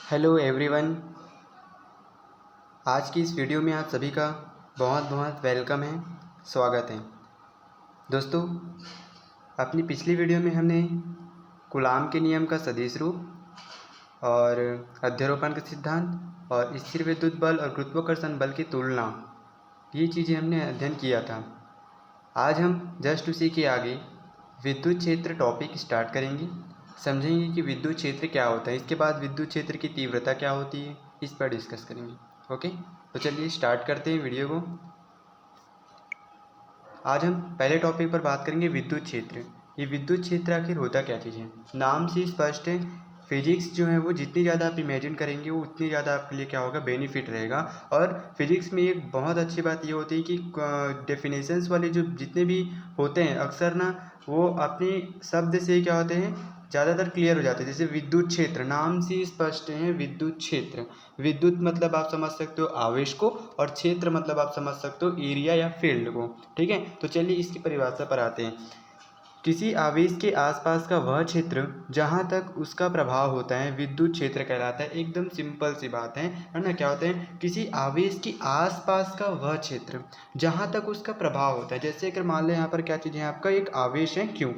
Hello everyone. आज की इस वीडियो में आप सभी का बहुत बहुत वेलकम है, स्वागत है। दोस्तों, अपनी पिछली वीडियो में हमने कूलाम के नियम का सदिश रूप और अध्यारोपण का सिद्धांत और स्थिर विद्युत बल और गुरुत्वाकर्षण बल की तुलना, ये चीज़ें हमने अध्ययन किया था। आज हम जस्ट उसी के आगे विद्युत क्षेत्र टॉपिक स्टार्ट करेंगे, समझेंगे कि विद्युत क्षेत्र क्या होता है। इसके बाद विद्युत क्षेत्र की तीव्रता क्या होती है, इस पर डिस्कस करेंगे। ओके, तो चलिए स्टार्ट करते हैं वीडियो को। आज हम पहले टॉपिक पर बात करेंगे विद्युत क्षेत्र। ये विद्युत क्षेत्र आखिर होता क्या चीज़ है? नाम से स्पष्ट है, फिजिक्स जो है वो जितनी ज़्यादा आप इमेजिन करेंगे वो उतनी ज़्यादा आपके लिए क्या होगा, बेनिफिट रहेगा। और फिजिक्स में एक बहुत अच्छी बात ये होती है कि डेफिनेशंस वाले जो जितने भी होते हैं अक्सर ना, वो अपने शब्द से क्या होते हैं, ज़्यादातर क्लियर हो जाते हैं। जैसे विद्युत क्षेत्र, नाम से स्पष्ट है विद्युत क्षेत्र। विद्युत मतलब आप समझ सकते हो आवेश को, और क्षेत्र मतलब आप समझ सकते हो एरिया या फील्ड को। ठीक है, तो चलिए इसकी परिभाषा पर आते हैं। किसी आवेश के आसपास का वह क्षेत्र जहाँ तक उसका प्रभाव होता है विद्युत क्षेत्र कहलाता है। एकदम सिंपल सी बात है ना। क्या होता है, किसी आवेश के आसपास का वह क्षेत्र जहाँ तक उसका प्रभाव होता है। जैसे अगर मान लें यहाँ पर क्या चीज़ है, आपका एक आवेश है क्यू,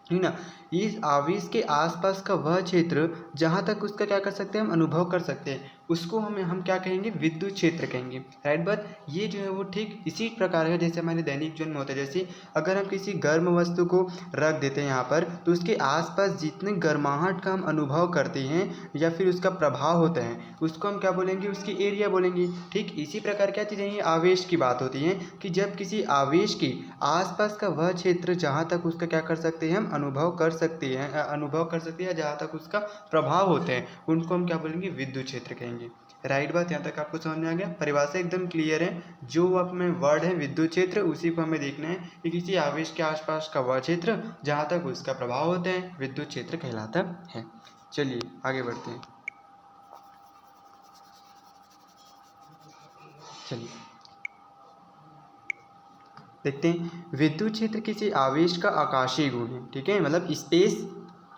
है ना। इस आवेश के आसपास का वह क्षेत्र जहाँ तक उसका क्या कर सकते हैं, हम अनुभव कर सकते हैं, उसको हम क्या कहेंगे, विद्युत क्षेत्र कहेंगे। राइट बात। ये जो है वो ठीक इसी प्रकार है जैसे हमारे दैनिक जीवन में होता है। जैसे अगर हम किसी गर्म वस्तु को रख देते हैं यहाँ पर, तो उसके आसपास जितने गर्माहट का हम अनुभव करते हैं या फिर उसका प्रभाव होता है, उसको हम क्या बोलेंगे, उसकी एरिया बोलेंगे। ठीक इसी प्रकार क्या चीज़ें, ये आवेश की बात होती है कि जब किसी आवेश के आसपास का वह क्षेत्र जहाँ तक उसका क्या कर सकते हैं, हम अनुभव कर सकते हैं जहाँ तक उसका प्रभाव होते हैं, उनको हम क्या बोलेंगे, विद्युत क्षेत्र कहेंगे। राइट बात। यहाँ तक आपको समझ में आ गया? परिभाषा एकदम क्लियर है। जो आप में वर्ड है विद्युत क्षेत्र, उसी को हमें देखना है कि किसी आवेश के आसपास का वह क्षेत्र जहाँ तक उसका प्रभाव होता है विद्युत क्षेत्र कहलाता है। चलिए आगे बढ़ते हैं। चलिए देखते हैं। विद्युत क्षेत्र किसी आवेश का आकाशीय गुण है। ठीक है, मतलब स्पेस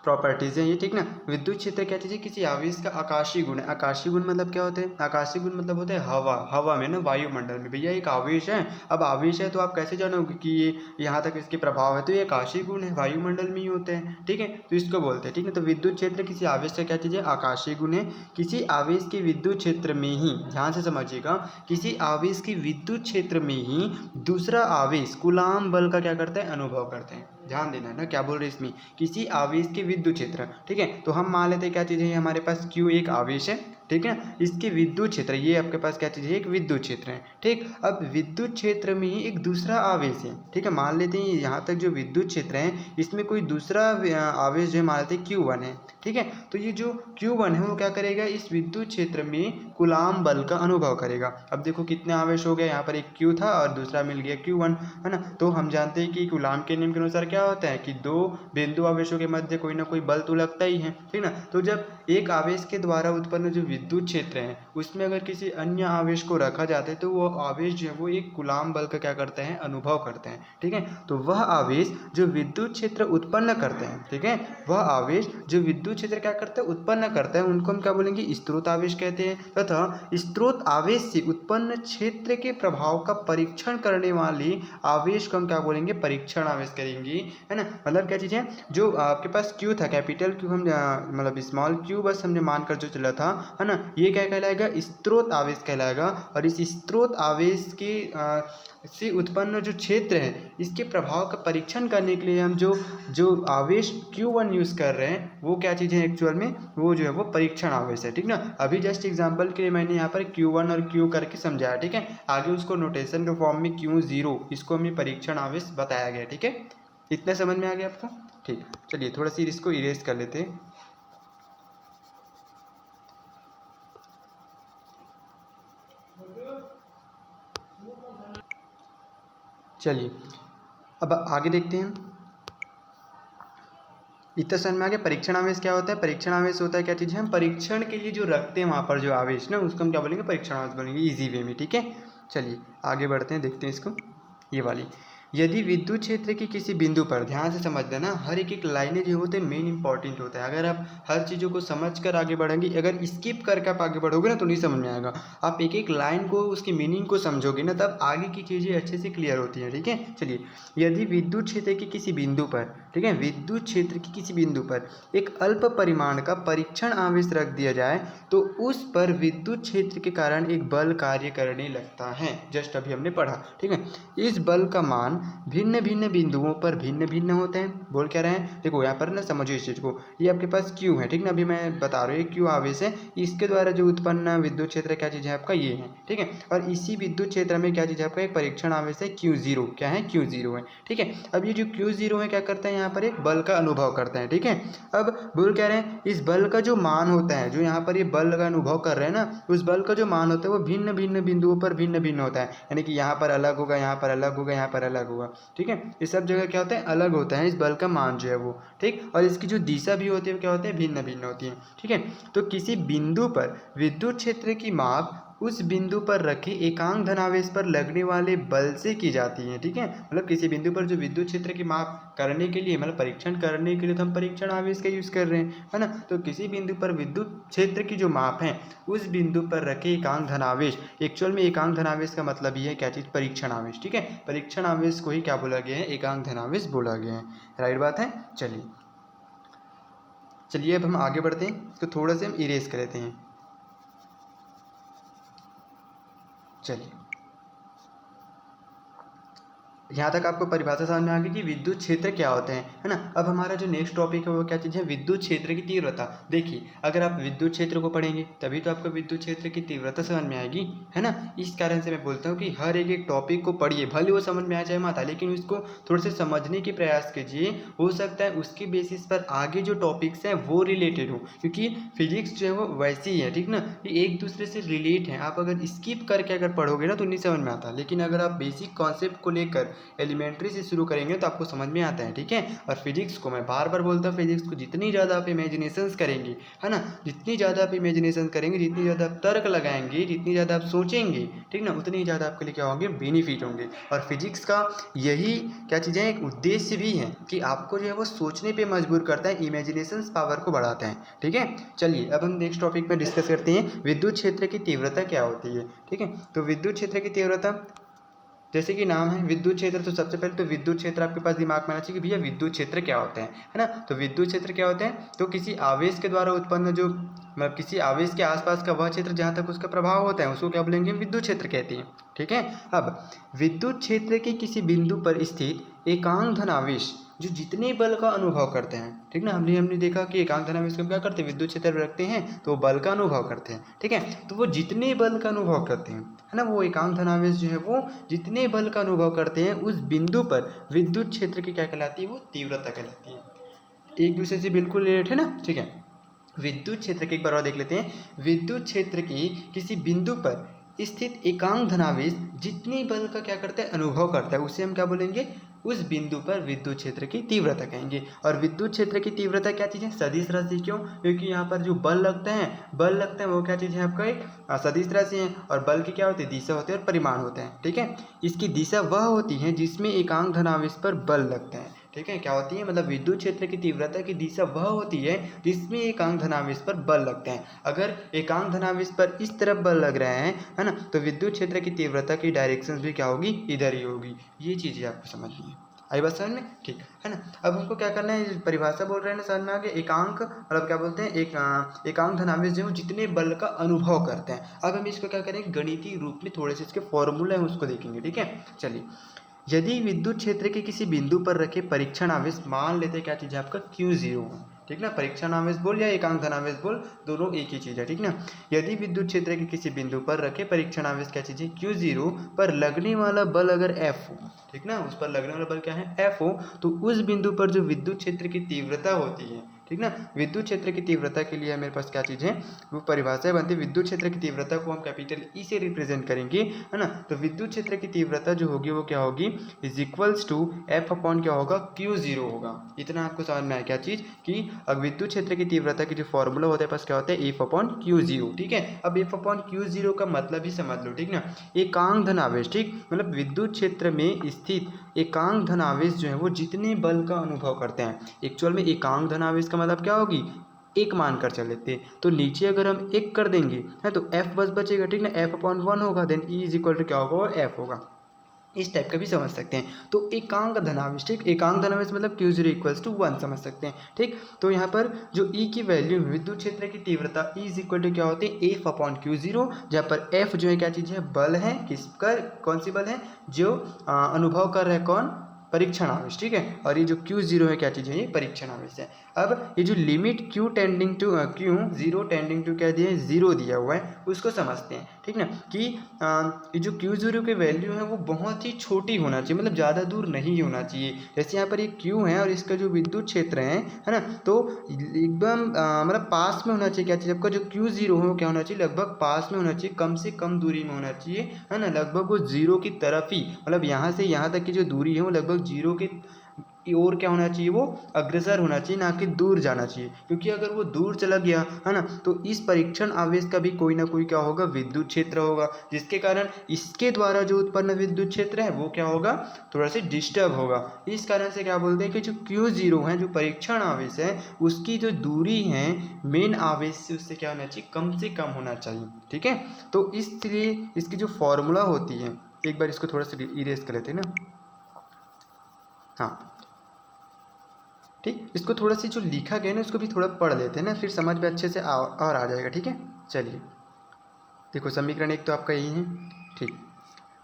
प्रॉपर्टीज है ये। ठीक ना। विद्युत क्षेत्र क्या चीज़ है, किसी आवेश का आकाशीय गुण है। आकाशीय गुण मतलब क्या होते हैं, आकाशीय गुण मतलब होता है हवा, हवा में ना, वायुमंडल में। भैया एक आवेश है, अब आवेश है तो आप कैसे जानोगे कि ये यहाँ तक इसके प्रभाव है, तो ये आकाशीय गुण है, वायुमंडल में ही होते हैं। ठीक है, तो इसको बोलते हैं। ठीक है, तो विद्युत क्षेत्र किसी आवेश का क्या चीज़ है, आकाशीय गुण है। किसी आवेश के विद्युत क्षेत्र में ही, ध्यान से समझिएगा, किसी आवेश के विद्युत क्षेत्र में ही दूसरा आवेश कूलाम बल का क्या करते हैं, अनुभव करते हैं। ध्यान देना है ना, क्या बोल रहे हैं इसमें, किसी आवेश के विद्युत क्षेत्र। ठीक है, तो हम मान लेते हैं क्या चीज़ है, हमारे पास Q एक आवेश है। ठीक है, इसके विद्युत क्षेत्र, ये आपके पास क्या चीज़ है, एक विद्युत क्षेत्र है। ठीक, अब विद्युत क्षेत्र में ही एक दूसरा आवेश है। ठीक है, मान लेते हैं यहाँ तक जो विद्युत क्षेत्र है इसमें कोई दूसरा आवेश जो है मान लेते हैं Q1 है। ठीक है, तो ये जो Q1 है वो क्या करेगा, इस विद्युत क्षेत्र में कूलाम बल का अनुभव करेगा। अब देखो कितने आवेश हो गए, यहाँ पर एक Q था और दूसरा मिल गया Q1, है ना। तो हम जानते हैं कि कूलाम के नियम के अनुसार क्या होता है कि दो बिंदु आवेशों के मध्य कोई ना कोई बल तो लगता ही है। ठीक ना। तो जब एक आवेश के द्वारा उत्पन्न जो विद्युत क्षेत्र है उसमें अगर किसी अन्य आवेश को रखा जाता है, तो वो आवेश जो है वो एक कूलाम बल का क्या करते हैं, अनुभव करते हैं। ठीक है, तो वह आवेश जो विद्युत क्षेत्र उत्पन्न करते हैं, ठीक है, वह आवेश जो विद्युत क्षेत्र क्या करते हैं, उत्पन्न करते हैं, उनको हम क्या बोलेंगे, स्रोत आवेश कहते हैं। तथा स्रोत आवेश से उत्पन्न क्षेत्र के प्रभाव का परीक्षण करने वाली आवेश को हम क्या बोलेंगे, परीक्षण आवेश करेंगे। है ना, मतलब क्या चीज़ है, जो आपके पास Q था, कैपिटल Q हम मतलब स्मॉल Q बस हमने मानकर जो चला था, है ना, ये क्या कहलाएगा, स्रोत आवेश कहलाएगा। और इस स्रोत आवेश के से उत्पन्न जो क्षेत्र है इसके प्रभाव का परीक्षण करने के लिए हम जो जो आवेश Q1 यूज़ कर रहे हैं वो क्या चीज़ है, एक्चुअल में वो जो है वो परीक्षण आवेश है। ठीक ना। अभी जस्ट एग्जांपल के लिए मैंने यहाँ पर Q1 और Q करके समझाया। ठीक है, आगे उसको नोटेशन के फॉर्म में Q0, इसको हमें परीक्षण आवेश बताया गया। ठीक है, इतना समझ में आ गया आपको? ठीक, चलिए थोड़ा सी इसको इरेज कर लेते हैं। चलिए अब आगे देखते हैं। इतना समझ में आ गया परीक्षण आवेश क्या होता है। परीक्षण आवेश होता है क्या चीज़ है, हम परीक्षण के लिए जो रखते हैं वहाँ पर जो आवेश ना, उसको हम क्या बोलेंगे, परीक्षण आवेश बोलेंगे, इजी वे में। ठीक है, चलिए आगे बढ़ते हैं, देखते हैं इसको, ये वाली यदि विद्युत क्षेत्र की किसी बिंदु पर, ध्यान से समझ लेना, हर एक लाइनें जो होते हैं मेन इंपॉर्टेंट होता है। अगर आप हर चीज़ों को समझ कर आगे बढ़ेंगे, अगर स्किप करके आप आगे बढ़ोगे ना तो नहीं समझ में आएगा। आप एक एक लाइन को, उसकी मीनिंग को समझोगे ना, तब आगे की चीज़ें अच्छे से क्लियर होती हैं। ठीक है, चलिए, यदि विद्युत क्षेत्र की किसी बिंदु पर, ठीक है, विद्युत क्षेत्र की किसी बिंदु पर एक अल्प परिमाण का परीक्षण आवेश रख दिया जाए तो उस पर विद्युत क्षेत्र के कारण एक बल कार्य करने लगता है। जस्ट अभी हमने पढ़ा, ठीक है। इस बल का मान भिन्न भिन्न बिंदुओं पर भिन्न भिन्न होते हैं। बोल क्या रहे हैं, देखो यहाँ पर ना समझो इस चीज़ को। ये आपके पास क्यू है, ठीक ना, अभी मैं बता रहा हूँ, ये क्यू आवेश है, इसके द्वारा जो उत्पन्न विद्युत क्षेत्र क्या चीज़ है आपका, ये है, ठीक है। और इसी विद्युत क्षेत्र में क्या चीज़ है आपका, एक परीक्षण आवेश है Q0, क्या है, Q0 है, ठीक है। अब ये जो Q0 है क्या करता है, यहाँ पर एक बल का अनुभव करता है, ठीक है। अब बोल क्या रहे हैं, इस बल का जो मान होता है, जो यहाँ पर ये बल का अनुभव कर रहे हैं ना, उस बल का जो मान होता है वो भिन्न भिन्न बिंदुओं पर भिन्न भिन्न होता है। यानी कि यहाँ पर अलग होगा, यहाँ पर अलग होगा, यहाँ पर अलग होगा, ठीक है। ये सब जगह क्या होता है, अलग होता है इस बल का मान जो है वो, ठीक। और इसकी जो दिशा भी होती है वो क्या होती है, भिन्न भिन्न होती है, ठीक है। तो किसी बिंदु पर विद्युत क्षेत्र की माप उस बिंदु पर रखे एकांक धनावेश पर लगने वाले बल से की जाती है, ठीक है। मतलब किसी बिंदु पर जो विद्युत क्षेत्र की माप करने के लिए, मतलब परीक्षण करने के लिए तो हम परीक्षण आवेश का यूज़ कर रहे हैं, है ना। तो किसी बिंदु पर विद्युत क्षेत्र की जो माप है उस बिंदु पर रखे एकांक धनावेश, एक्चुअल में एकांक धनावेश का मतलब ये है क्या चीज़, परीक्षण आवेश, ठीक है। परीक्षण आवेश को ही क्या बोला गया है, एकांक धनावेश बोला गया है। राइट बात है। चलिए चलिए अब हम आगे बढ़ते हैं, तो थोड़ा से हम इरेज कर लेते हैं। चलिए, यहाँ तक आपको परिभाषा समझ में आ गई कि विद्युत क्षेत्र क्या होते हैं, है ना। अब हमारा जो नेक्स्ट टॉपिक है वो क्या चीज़ है, विद्युत क्षेत्र की तीव्रता। देखिए, अगर आप विद्युत क्षेत्र को पढ़ेंगे तभी तो आपको विद्युत क्षेत्र की तीव्रता समझ में आएगी, है ना। इस कारण से मैं बोलता हूँ कि हर एक एक टॉपिक को पढ़िए, भले वो समझ में आ जाए मत, लेकिन उसको थोड़े से समझने के प्रयास कीजिए। हो सकता है उसके बेसिस पर आगे जो टॉपिक्स हैं वो रिलेटेड हो, क्योंकि फिजिक्स जो है वो वैसी ही है, ठीक ना, ये एक दूसरे से रिलेट है। आप अगर स्किप करके अगर पढ़ोगे ना तो नहीं समझ में आता, लेकिन अगर आप बेसिक कॉन्सेप्ट को लेकर एलिमेंट्री से शुरू करेंगे तो आपको समझ में आता है, ठीक है। और फिजिक्स को मैं बार बार बोलता हूँ, फिजिक्स को जितनी ज़्यादा आप इमेजिनेशंस करेंगे, है ना, जितनी ज़्यादा आप इमेजिनेशन करेंगे, जितनी ज़्यादा आप तर्क लगाएंगे, जितनी ज़्यादा आप सोचेंगे, ठीक ना, उतनी ज़्यादा आपके लिए क्या होंगे, बेनिफिट होंगे। और फिजिक्स का यही क्या चीज़ें, एक उद्देश्य भी है कि आपको जो है वो सोचने पर मजबूर करता है, इमेजिनेशन पावर को बढ़ाता है, ठीक है। चलिए अब हम नेक्स्ट टॉपिक में डिस्कस करते हैं, विद्युत क्षेत्र की तीव्रता क्या होती है, ठीक है। तो विद्युत क्षेत्र की तीव्रता, जैसे कि नाम है विद्युत क्षेत्र, तो सबसे पहले तो विद्युत क्षेत्र आपके पास दिमाग में आना चाहिए कि भैया विद्युत क्षेत्र क्या होते हैं, है ना। तो विद्युत क्षेत्र क्या होते हैं, तो किसी आवेश के द्वारा उत्पन्न जो, मतलब किसी आवेश के आसपास का वह क्षेत्र जहाँ तक उसका प्रभाव होता है उसको क्या बोलेंगे, हम विद्युत क्षेत्र कहते हैं, ठीक है। अब विद्युत क्षेत्र के किसी बिंदु पर स्थित एकांक धन आवेश जो जितने बल का अनुभव करते हैं, ठीक ना, हमने देखा कि एकांक धनावेश को क्या करते हैं, विद्युत क्षेत्र में रखते हैं तो बल का अनुभव करते हैं, ठीक है। तो वो जितने बल का अनुभव करते हैं, है ना, वो एकांक धनावेश जो है वो जितने बल का अनुभव करते हैं उस बिंदु पर विद्युत क्षेत्र की क्या कहलाती है, वो तीव्रता कहलाती है। एक दूसरे से बिल्कुल रिलेटेड है ना, ठीक है। विद्युत क्षेत्र के एक बार और देख लेते हैं, विद्युत क्षेत्र की किसी बिंदु पर स्थित एकांक धनावेश जितनी बल का क्या करता है, अनुभव करता है, उसे हम क्या बोलेंगे, उस बिंदु पर विद्युत क्षेत्र की तीव्रता कहेंगे। और विद्युत क्षेत्र की तीव्रता क्या चीज़ है, सदिश राशि। क्यों, क्योंकि यहाँ पर जो बल लगते हैं वो क्या चीज़ है आपका, एक सदिश राशि है। और बल की क्या होती है, दिशा होती है और परिमाण होते हैं, ठीक है। इसकी दिशा वह होती है जिसमें एकांक धनावेश पर बल लगते हैं, ठीक है। क्या होती है, मतलब विद्युत क्षेत्र की तीव्रता की दिशा वह होती है जिसमें एकांक धनावेश पर बल लगते हैं। अगर एकांक धनावेश पर इस तरफ बल लग रहे हैं, है ना, तो विद्युत क्षेत्र की तीव्रता की डायरेक्शन भी क्या होगी, इधर ही होगी। ये चीज़ें आपको समझनी है। आई बात समझ में, ठीक है ना। अब हमको क्या करना है, परिभाषा बोल रहे हैं ना, समझ में आ गया। एकांक मतलब क्या बोलते हैं, एकांक धनावेश जो जितने बल का अनुभव करते हैं। अब हम इसको क्या करेंगे, गणितीय रूप में थोड़े से इसके फॉर्मूला है उसको देखेंगे, ठीक है। चलिए, यदि विद्युत क्षेत्र के किसी बिंदु पर रखे परीक्षण आवेश, मान लेते हैं क्या चीज़ है आपका, Q0, ठीक ना, परीक्षण आवेश बोल या एकांक धनावेश बोल, दोनों एक ही चीज़ है, ठीक ना। यदि विद्युत क्षेत्र के किसी बिंदु पर रखे परीक्षण आवेश क्या चीज़ है, Q0 पर लगने वाला बल अगर F हो, ठीक ना, उस पर लगने वाला बल क्या है, F हो, तो उस बिंदु पर जो विद्युत क्षेत्र की तीव्रता होती है, ठीक ना, विद्युत क्षेत्र की तीव्रता के लिए मेरे पास क्या चीज़ है, वो परिभाषा बनती है। विद्युत क्षेत्र की तीव्रता को हम कैपिटल ई से रिप्रेजेंट करेंगे, है ना। तो विद्युत क्षेत्र की तीव्रता जो होगी वो क्या होगी, is equals to F upon क्या होगा, Q0 होगा। इतना आपको समझ में आया क्या चीज़, कि अब विद्युत क्षेत्र की तीव्रता की जो फॉर्मूला होता है पास क्या होता है, एफ अपॉन Q0, ठीक है। अब एफ अपॉन Q0 का मतलब ही समझ लो, ठीक ना, एकांक धन आवेश, ठीक, मतलब विद्युत क्षेत्र में स्थित एकांक धनावेश जो है वो जितने बल का अनुभव करते हैं, एक्चुअल में एकांक धनावेश का मतलब क्या होगी, एक मान कर चल लेते हैं, तो नीचे अगर हम एक कर देंगे है तो एफ बस बचेगा, ठीक ना, एफ अपॉन वन होगा, then E is equal to क्या होगा, एफ होगा। इस टाइप का भी समझ सकते हैं। तो एकांक धनावेश, ठीक, एकांक धनावेश मतलब Q0 इक्वल्स टू 1 समझ सकते हैं, ठीक। तो यहाँ पर जो E की वैल्यू है, विद्युत क्षेत्र की तीव्रता E इज इक्वल टू क्या होती है, एफ अपॉन Q0, जहाँ पर F जो है क्या चीज़ है, बल है, किसका, कौन सी बल है, जो अनुभव कर रहे हैं, कौन, परीक्षण आवेश, ठीक है। और ये जो Q0 है क्या चीज़ है, ये परीक्षण आवेश है। अब ये जो limit Q tending to Q0 tending to क्या दिया है, 0 दिया हुआ है, उसको समझते हैं, ठीक ना, कि ये जो Q0 की वैल्यू है वो बहुत ही छोटी होना चाहिए, मतलब ज़्यादा दूर नहीं होना चाहिए। जैसे यहाँ पर ये Q है और इसका जो विद्युत क्षेत्र है ना, तो एकदम मतलब पास में होना चाहिए, क्या चाहिए आपका, जो Q0 है वो क्या होना चाहिए, लगभग पास में होना चाहिए, कम से कम दूरी में होना चाहिए, है ना, लगभग वो 0 की तरफ ही, मतलब यहाँ से यहाँ तक की जो दूरी है वो लगभग 0 की और क्या होना चाहिए, वो अग्रसर होना चाहिए, ना कि दूर जाना चाहिए, क्योंकि अगर वो दूर चला गया है ना, तो इस परीक्षण आवेश का भी कोई ना कोई क्या होगा, विद्युत क्षेत्र होगा, जिसके कारण इसके द्वारा जो उत्पन्न विद्युत क्षेत्र है वो क्या होगा, थोड़ा सा डिस्टर्ब होगा। इस कारण से क्या बोलते हैं कि जो Q0 है, जो परीक्षण आवेश है, उसकी जो दूरी है मेन आवेश से उससे क्या होना चाहिए, कम से कम होना चाहिए, ठीक है। तो इसलिए इसकी जो फॉर्मूला होती है, एक बार इसको थोड़ा सा इरेज कर लेते हैं ना, हाँ, ठीक, इसको थोड़ा सी जो लिखा गया ना उसको भी थोड़ा पढ़ लेते हैं ना, फिर समझ में अच्छे से और आ जाएगा, ठीक है। चलिए देखो, समीकरण एक तो आपका यही है, ठीक।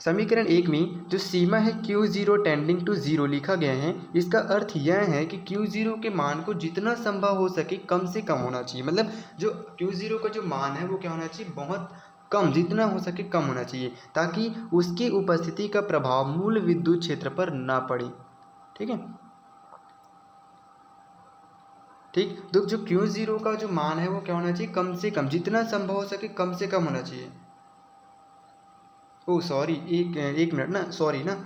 समीकरण एक में जो सीमा है Q0 टेंडिंग टू 0 लिखा गया है, इसका अर्थ यह है कि Q0 के मान को जितना संभव हो सके कम से कम होना चाहिए, मतलब जो Q0 का जो मान है वो क्या होना चाहिए, बहुत कम, जितना हो सके कम होना चाहिए, ताकि उसकी उपस्थिति का प्रभाव मूल विद्युत क्षेत्र पर ना पड़े, ठीक है, ठीक। तो जो Q0 का जो मान है वो क्या होना चाहिए, कम से कम, जितना संभव हो सके कम से कम होना चाहिए। ओ सॉरी, एक मिनट ना, सॉरी ना,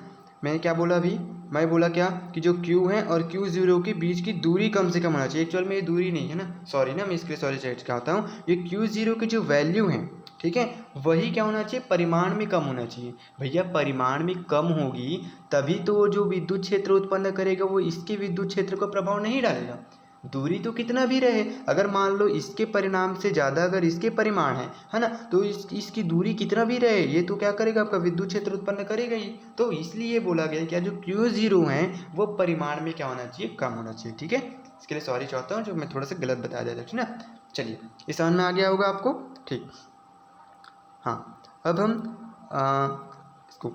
मैं क्या बोला अभी, मैं बोला क्या कि जो Q है और Q0 के बीच की दूरी कम से कम होना चाहिए, एक्चुअल में ये दूरी नहीं है ना, सॉरी ना, मैं इसके लिए सॉरी चेक करता हूँ, ये Q0 की जो वैल्यू है, ठीक है, वही क्या होना चाहिए, परिमाण में कम होना चाहिए। भैया परिमाण में कम होगी तभी तो वो जो विद्युत क्षेत्र उत्पन्न करेगा वो इसके विद्युत क्षेत्र को प्रभाव नहीं डालेगा। दूरी तो कितना भी रहे, अगर मान लो इसके परिणाम से ज़्यादा अगर इसके परिमाण है ना, तो इसकी दूरी कितना भी रहे, ये तो क्या करेगा, आपका विद्युत क्षेत्र उत्पन्न करेगा ही। तो इसलिए बोला गया क्या, जो Q0 है वो परिमाण में क्या होना चाहिए, कम होना चाहिए, ठीक है। इसके लिए सॉरी चाहता हूँ जो मैं थोड़ा सा गलत बता दिया था, ठीक ना। चलिए ये समझ में आ गया होगा आपको, ठीक। हाँ, अब हम इसको,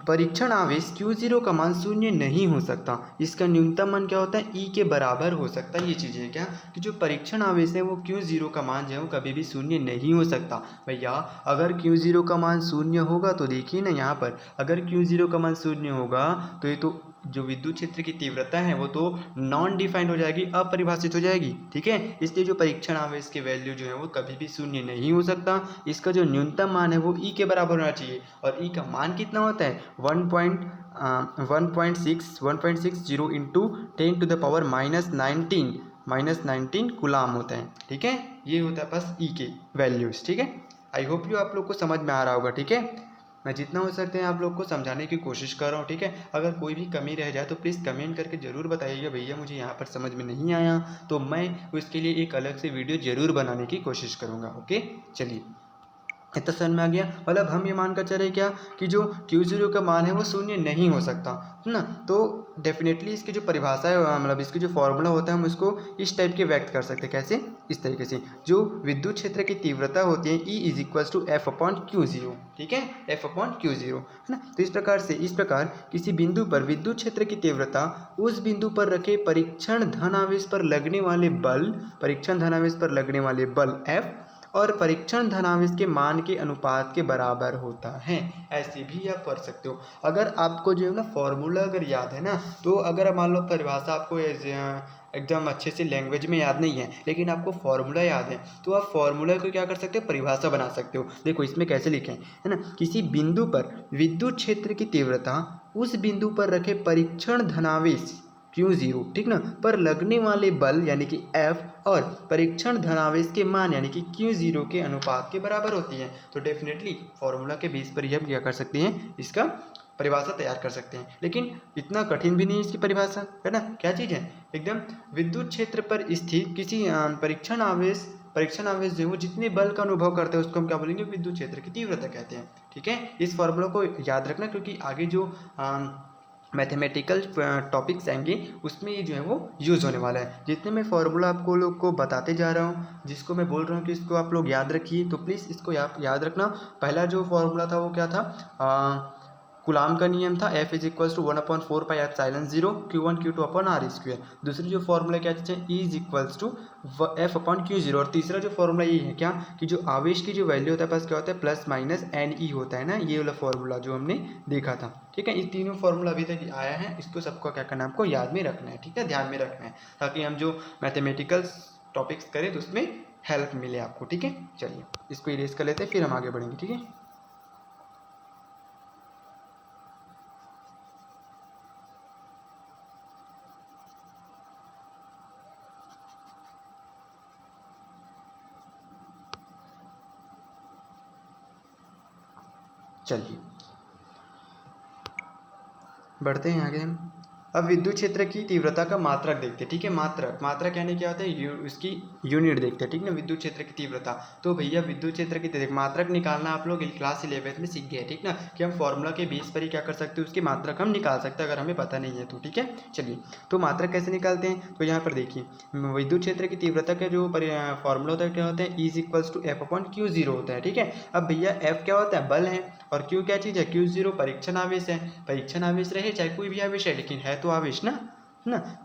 परीक्षण आवेश Q0 का मान शून्य नहीं हो सकता, इसका न्यूनतम मान क्या होता है, E के बराबर हो सकता है। ये चीज़ें हैं क्या, कि जो परीक्षण आवेश है वो Q0 का मान जो है वो कभी भी शून्य नहीं हो सकता। भैया अगर Q0 का मान शून्य होगा तो देखिए ना, यहाँ पर अगर Q0 का मान शून्य होगा तो ये तो जो विद्युत क्षेत्र की तीव्रता है वो तो नॉन डिफाइंड हो जाएगी, अपरिभाषित हो जाएगी, ठीक है। इसलिए जो परीक्षण आवेश की वैल्यू जो है वो कभी भी शून्य नहीं हो सकता। इसका जो न्यूनतम मान है वो E के बराबर होना चाहिए, और E का मान कितना होता है, 1.60 इंटू 10⁻⁻19 गुलाम होता है, ठीक है। ये होता है बस E के वैल्यूज़, ठीक है। आई होप यू आप लोग को समझ में आ रहा होगा, ठीक है। मैं जितना हो सकते हैं आप लोग को समझाने की कोशिश कर रहा हूँ, ठीक है। अगर कोई भी कमी रह जाए तो प्लीज़ कमेंट करके ज़रूर बताइएगा, भैया मुझे यहाँ पर समझ में नहीं आया, तो मैं उसके लिए एक अलग से वीडियो ज़रूर बनाने की कोशिश करूँगा, ओके। चलिए इतना समझ में आ गया, मतलब हम ये मान कर चले क्या कि जो Q0 का मान है वो शून्य नहीं हो सकता, है ना। तो डेफिनेटली इसकी जो परिभाषा है, मतलब इसकी जो फॉर्मूला होता है हम इसको इस टाइप के व्यक्त कर सकते हैं, कैसे, इस तरीके से, जो विद्युत क्षेत्र की तीव्रता होती है E is equals to F upon Q0, ठीक है, एफ अपॉन Q0, है ना। तो इस प्रकार किसी बिंदु पर विद्युत क्षेत्र की तीव्रता उस बिंदु पर रखे परीक्षण धनावेश पर लगने वाले बल F और परीक्षण धनावेश के मान के अनुपात के बराबर होता है, ऐसे भी आप पढ़ सकते हो। अगर आपको जो है ना फॉर्मूला अगर याद है ना, तो अगर मान लो परिभाषा आपको एकदम अच्छे से लैंग्वेज में याद नहीं है लेकिन आपको फॉर्मूला याद है, तो आप फॉर्मूला को क्या कर सकते हो, परिभाषा बना सकते हो। देखो इसमें कैसे लिखें, है ना, किसी बिंदु पर विद्युत क्षेत्र की तीव्रता उस बिंदु पर रखे परीक्षण धनावेश Q0, ठीक ना, पर लगने वाले बल यानी कि F और परीक्षण धनावेश के मान यानी कि Q0 के अनुपात के बराबर होती है। तो डेफिनेटली फॉर्मूला के बेस पर ही हम क्या कर सकते हैं, इसका परिभाषा तैयार कर सकते हैं। लेकिन इतना कठिन भी नहीं है इसकी परिभाषा, है ना। क्या चीज़ है एकदम, विद्युत क्षेत्र पर स्थित किसी परीक्षण आवेश जो वो जितने बल का अनुभव करते हैं उसको हम क्या बोलेंगे, विद्युत क्षेत्र की तीव्रता कहते हैं। ठीक है, इस फॉर्मूला को याद रखना, क्योंकि आगे जो मैथमेटिकल टॉपिक्स आएंगे उसमें ये जो है वो यूज़ होने वाला है। जितने मैं फार्मूला आपको लोग को बताते जा रहा हूँ, जिसको मैं बोल रहा हूँ कि इसको आप लोग याद रखिए, तो प्लीज़ इसको याद रखना। पहला जो फार्मूला था वो क्या था, कुलाम का नियम था, F is equals to 1/4πε0 Q1 Q2 upon r square. दूसरी जो फॉर्मूला क्या चीज़ है, E is equals to F upon Q0। और तीसरा जो फॉर्मूला ये है क्या, कि जो आवेश की जो वैल्यू होता है पास क्या होता है, प्लस माइनस NE होता है ना, ये वाला फॉर्मूला जो हमने देखा था। ठीक है, ये तीनों फॉर्मूला अभी तक आया है, इसको सबको क्या करना है, आपको याद में रखना है। ठीक है, ध्यान में रखना है, ताकि हम जो मैथमेटिकल टॉपिक्स करें तो उसमें हेल्प मिले आपको। ठीक है, चलिए इसको इरेज कर लेते हैं, फिर हम आगे बढ़ेंगे। ठीक है, चलिए बढ़ते हैं आगे हम। अब विद्युत क्षेत्र की तीव्रता का मात्रक देखते हैं। ठीक है, मात्रक यानी क्या होता है, उसकी यूनिट देखते हैं। ठीक है ना, विद्युत क्षेत्र की तीव्रता। तो भैया विद्युत क्षेत्र की मात्रक निकालना आप लोग क्लास 11 में सीख गए। ठीक ना, कि हम फॉर्मूला के बेस पर ही क्या कर सकते हैं, उसकी मात्रक हम निकाल सकते हैं, अगर हमें पता नहीं है तो। ठीक है, चलिए तो मात्रक कैसे निकालते हैं, तो यहाँ पर देखिए विद्युत क्षेत्र की तीव्रता का जो फॉर्मूला होता है क्या होता है, E is equals to F upon Q0 होता है। ठीक है, अब भैया F क्या होता है, बल है, और Q क्या चीज़ है, Q0 परीक्षण आवेश है। परीक्षण आवेश रहे चाहे कोई भी आवेश है, लेकिन है तो आवेश ना,